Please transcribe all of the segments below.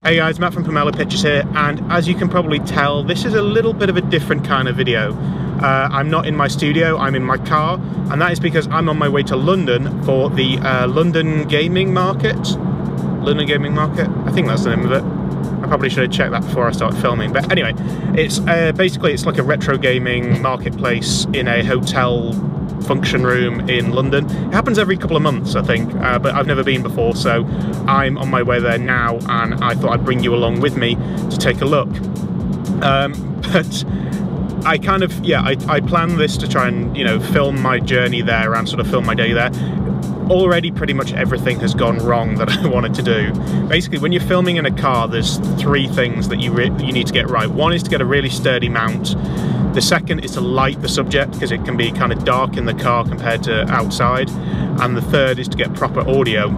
Hey guys, Matt from Pomelo Pictures here, and as you can probably tell, this is a little bit of a different kind of video. I'm not in my studio, I'm in my car, and that is because I'm on my way to London for the London Gaming Market. London Gaming Market? I think that's the name of it. I probably should have checked that before I started filming, but anyway, it's basically it's like a retro gaming marketplace in a hotel function room in London. It happens every couple of months, I think, but I've never been before, so I'm on my way there now, and I thought I'd bring you along with me to take a look. But I kind of, yeah, I planned this to try and, you know, film my journey there and sort of film my day there. Already pretty much everything has gone wrong that I wanted to do. Basically, when you're filming in a car, there's three things that you need to get right. One is to get a really sturdy mount. The second is to light the subject, because it can be kind of dark in the car compared to outside. And the third is to get proper audio.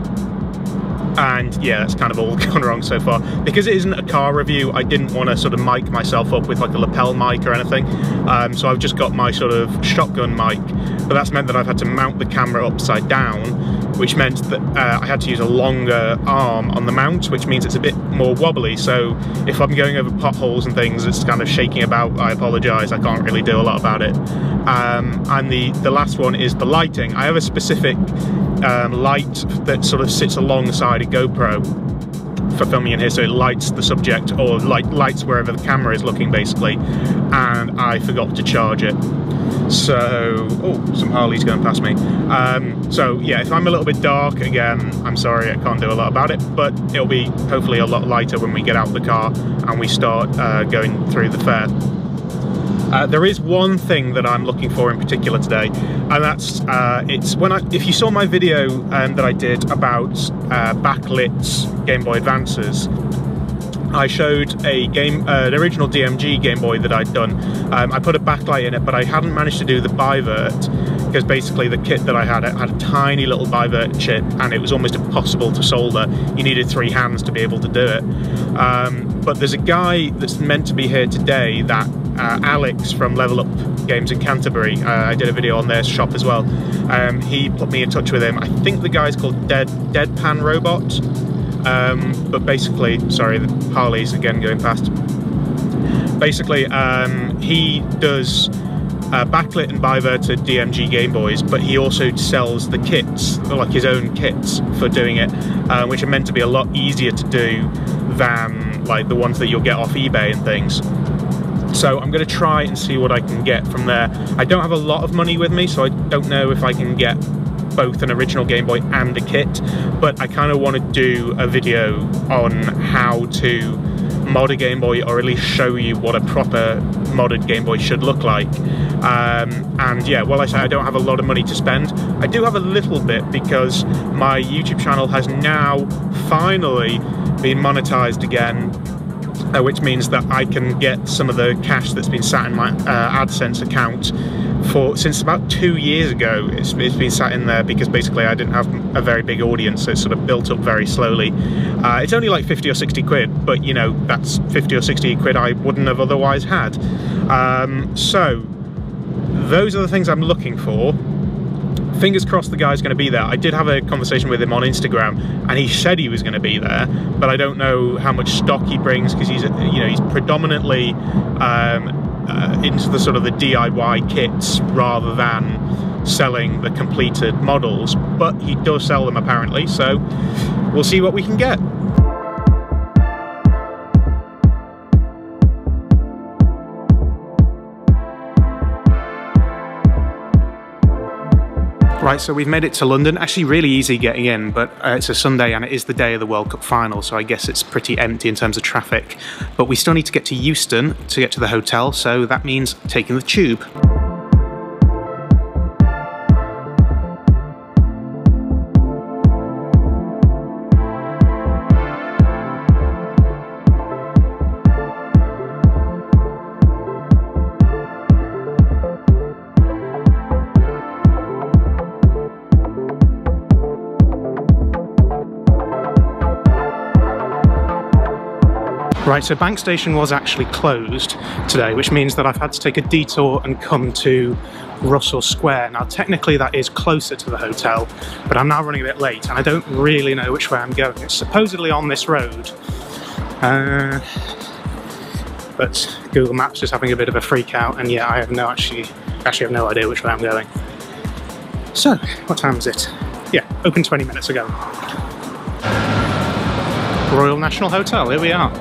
And yeah, that's kind of all gone wrong so far. Because it isn't a car review, I didn't want to sort of mic myself up with like a lapel mic or anything. So I've just got my sort of shotgun mic, but that's meant that I've had to mount the camera upside down, which meant that I had to use a longer arm on the mount, which means it's a bit more wobbly. So if I'm going over potholes and things, it's kind of shaking about, I apologise, I can't really do a lot about it. And the last one is the lighting. I have a specific light that sort of sits alongside a GoPro for filming in here, so it lights the subject, or lights wherever the camera is looking, basically, and I forgot to charge it. So, oh, some Harleys going past me. So yeah, if I'm a little bit dark, again, I'm sorry, I can't do a lot about it, but it'll be hopefully a lot lighter when we get out of the car and we start going through the fair. There is one thing that I'm looking for in particular today, and that's if you saw my video that I did about backlit Game Boy Advances, I showed an original DMG Game Boy that I'd done. I put a backlight in it, but I hadn't managed to do the bivert, because basically the kit that I had a tiny little bivert chip, and it was almost impossible to solder. You needed 3 hands to be able to do it. But there's a guy that's meant to be here today, that Alex from Level Up Games in Canterbury. I did a video on their shop as well. He put me in touch with him. I think the guy's called Deadpan Robot. But basically, sorry, the Harleys again going past. Basically, he does backlit and biverted DMG Game Boys, but he also sells the kits, like his own kits for doing it, which are meant to be a lot easier to do than like the ones that you'll get off eBay and things. So I'm going to try and see what I can get from there. I don't have a lot of money with me, so I don't know if I can get both an original Game Boy and a kit, but I kind of want to do a video on how to mod a Game Boy, or at least show you what a proper modded Game Boy should look like. And yeah, well, I say I don't have a lot of money to spend. I do have a little bit, because my YouTube channel has now finally been monetized again, which means that I can get some of the cash that's been sat in my AdSense account since about 2 years ago. It's been sat in there because basically I didn't have a very big audience, so it sort of built up very slowly. It's only like 50 or 60 quid, but you know, that's 50 or 60 quid I wouldn't have otherwise had. So those are the things I'm looking for. Fingers crossed the guy's going to be there. I did have a conversation with him on Instagram, and he said he was going to be there, but I don't know how much stock he brings, because he's, you know, he's predominantly into the sort of the DIY kits rather than selling the completed models, but he does sell them apparently, so we'll see what we can get. Right, so we've made it to London. Actually really easy getting in, but it's a Sunday and it is the day of the World Cup final, so I guess it's pretty empty in terms of traffic. But we still need to get to Euston to get to the hotel, so that means taking the tube. Right, so Bank Station was actually closed today, which means that I've had to take a detour and come to Russell Square. Now, technically that is closer to the hotel, but I'm now running a bit late and I don't really know which way I'm going. It's supposedly on this road, But Google Maps is having a bit of a freak out, and yeah, I have actually have no idea which way I'm going. So, what time is it? Yeah, opened 20 minutes ago. Royal National Hotel, here we are.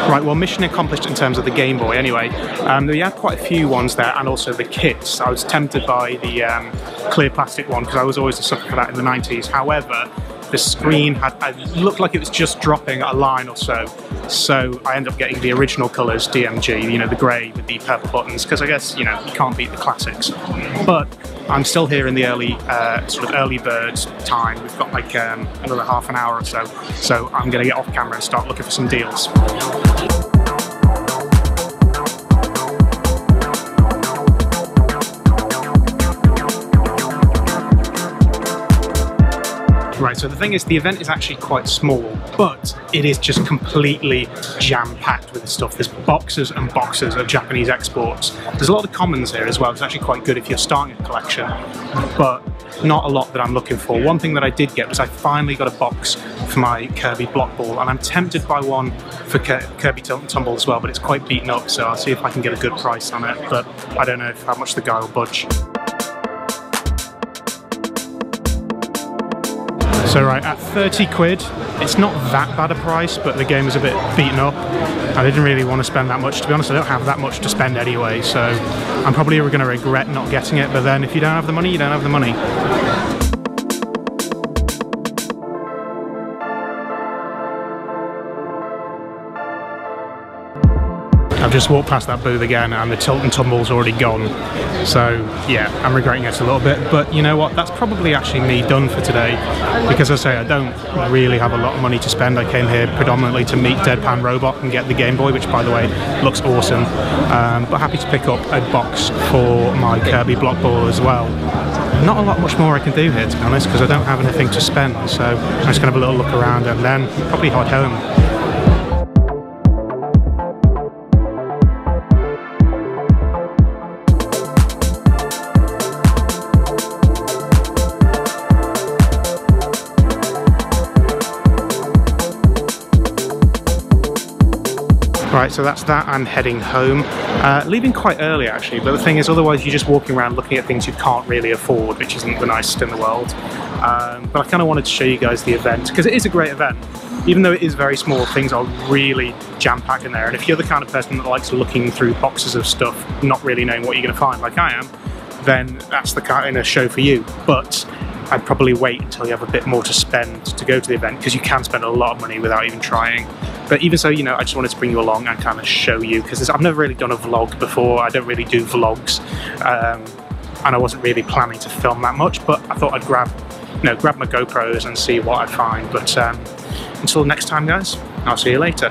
Right, well, mission accomplished in terms of the Game Boy anyway. We had quite a few ones there, and also the kits. I was tempted by the clear plastic one because I was always a sucker for that in the 90s. However, the screen it looked like it was just dropping a line or so. So I ended up getting the original colours, DMG, you know, the grey with the purple buttons, because I guess, you know, you can't beat the classics. But I'm still here in the early, sort of early bird time. We've got like another half an hour or so. So I'm going to get off camera and start looking for some deals. Right, so the thing is, the event is actually quite small, but it is just completely jam-packed with stuff. There's boxes and boxes of Japanese exports. There's a lot of commons here as well. It's actually quite good if you're starting a collection, but not a lot that I'm looking for. One thing that I did get was I finally got a box for my Kirby block ball, and I'm tempted by one for Kirby Tilt and Tumble as well, but it's quite beaten up, so I'll see if I can get a good price on it, but I don't know how much the guy will budge. So right, at 30 quid, it's not that bad a price, but the game is a bit beaten up. I didn't really want to spend that much. To be honest, I don't have that much to spend anyway, so I'm probably going to regret not getting it, but then if you don't have the money, you don't have the money. I've just walked past that booth again and the Tilt and Tumble's already gone. So yeah, I'm regretting it a little bit, but you know what, that's probably actually me done for today, because as I say, I don't really have a lot of money to spend. I came here predominantly to meet Deadpan Robot and get the Game Boy, which by the way looks awesome, but happy to pick up a box for my Kirby block ball as well. Not a lot much more I can do here, to be honest, because I don't have anything to spend, so I'm just going to have a little look around and then probably head home. Right, so that's that. I'm heading home. Leaving quite early actually, but the thing is, otherwise you're just walking around looking at things you can't really afford, which isn't the nicest in the world. But I kind of wanted to show you guys the event, because it is a great event. Even though it is very small, things are really jam-packed in there, and if you're the kind of person that likes looking through boxes of stuff, not really knowing what you're going to find, like I am, then that's the kind of show for you. But I'd probably wait until you have a bit more to spend to go to the event, because you can spend a lot of money without even trying. But even so, you know, I just wanted to bring you along and kind of show you, because I've never really done a vlog before. I don't really do vlogs, and I wasn't really planning to film that much, but I thought I'd grab my GoPros and see what I find. But until next time, guys, I'll see you later.